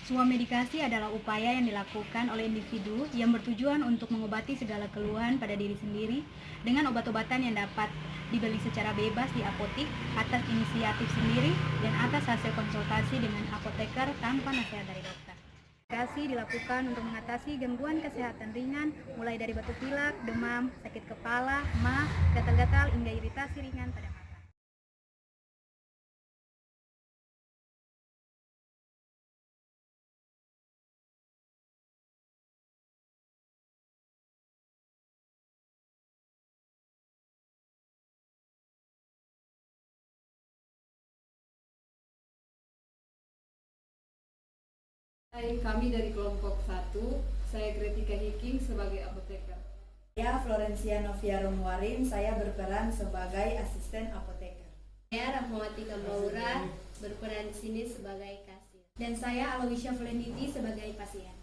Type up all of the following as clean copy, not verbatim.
Sebuah medikasi adalah upaya yang dilakukan oleh individu yang bertujuan untuk mengobati segala keluhan pada diri sendiri dengan obat-obatan yang dapat dibeli secara bebas di apotik atas inisiatif sendiri dan atas hasil konsultasi dengan apoteker tanpa nasihat dari dokter. Medikasi dilakukan untuk mengatasi gangguan kesehatan ringan mulai dari batuk pilek, demam, sakit kepala, mah, gatal-gatal hingga iritasi ringan pada mata. Kami dari kelompok 1, saya Kretika Hiking sebagai apoteker. Saya Florencia Novia Romuarin, saya berperan sebagai asisten apoteker. Saya Rahmawati Kambaura, berperan di sini sebagai kasir. Dan saya Aloysia Volenditi sebagai pasien.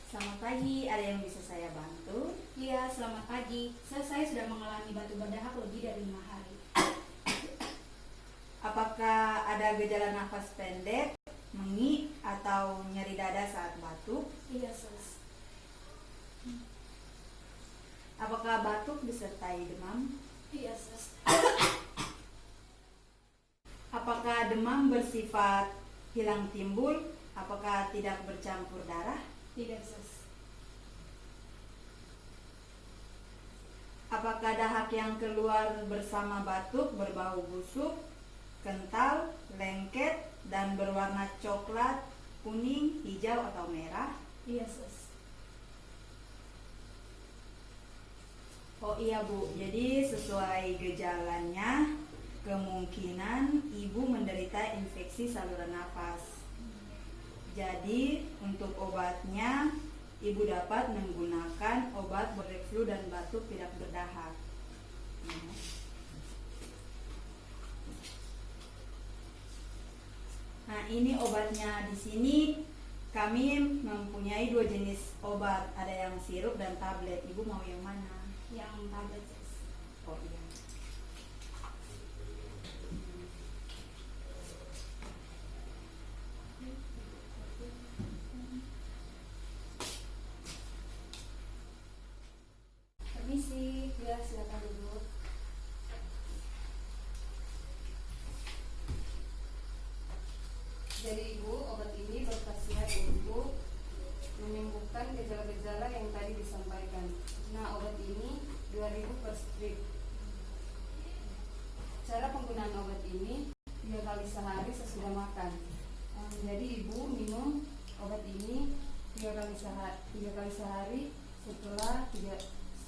Selamat pagi, ada yang bisa saya bantu? Iya, selamat pagi. Saya sudah mengalami batuk berdahak lebih dari 5 hari. Apakah ada gejala nafas pendek, mengi, atau nyeri dada saat batuk? Iya, Sus. Apakah batuk disertai demam? Iya, Sus. Apakah demam bersifat hilang timbul? Apakah tidak bercampur darah? Tidak, Sus. Apakah dahak yang keluar bersama batuk berbau busuk, kental, lengket, dan berwarna coklat, kuning, hijau, atau merah? Iya, Sus. Oh iya Bu, jadi sesuai gejalanya kemungkinan ibu menderita infeksi saluran nafas. Jadi untuk obatnya ibu dapat menggunakan obat bereflu dan batuk tidak berdahak. Nah ini obatnya. Di sini kami mempunyai 2 jenis obat, ada yang sirup dan tablet. Ibu mau yang mana? Yang tablet, Sus. Oh iya. Permisi, ya silakan duduk. Jadi Ibu, obat ini berkhasiat untuk menyembuhkan gejala-gejala yang tadi disampaikan. Nah, obat ini 2.000 per strip. Cara penggunaan obat ini 3 kali sehari sesudah makan. Jadi Ibu minum obat ini 3 kali sehari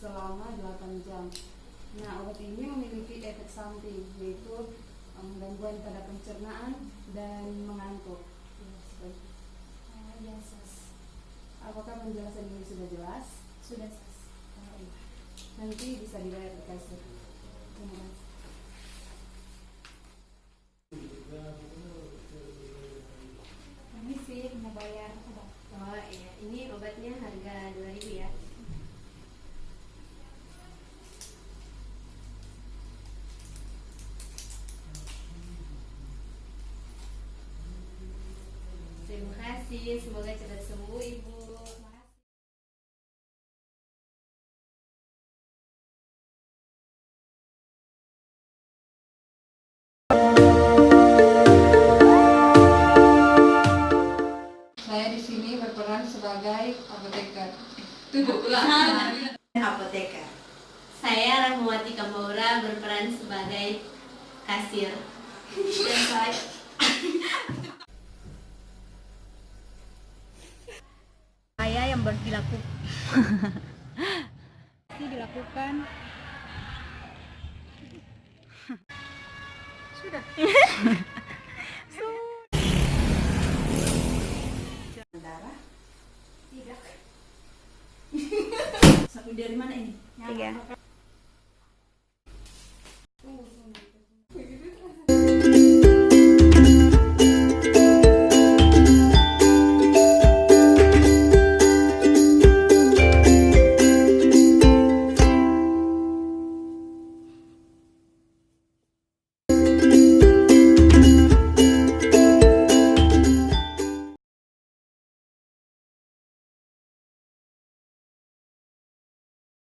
selama 8 jam. Nah, obat ini memiliki efek samping, yaitu gangguan pada pencernaan dan mengantuk. Ya, Sus. Apakah penjelasan ini sudah jelas? Sudah, Sus. Nanti bisa dibayar ke kasir. Terima kasih. Permisi, mau bayar obat. Oh iya, ini obatnya harga 2.000 ya. Terima kasih, semoga cepat sembuh Ibu. Saya di sini berperan sebagai apoteker. Apoteker. Saya Rahmawati Kambaura, berperan sebagai kasir. Dan Saya yang dilakukan sudah. Darah? Tidak. Dari mana ini? Tiga.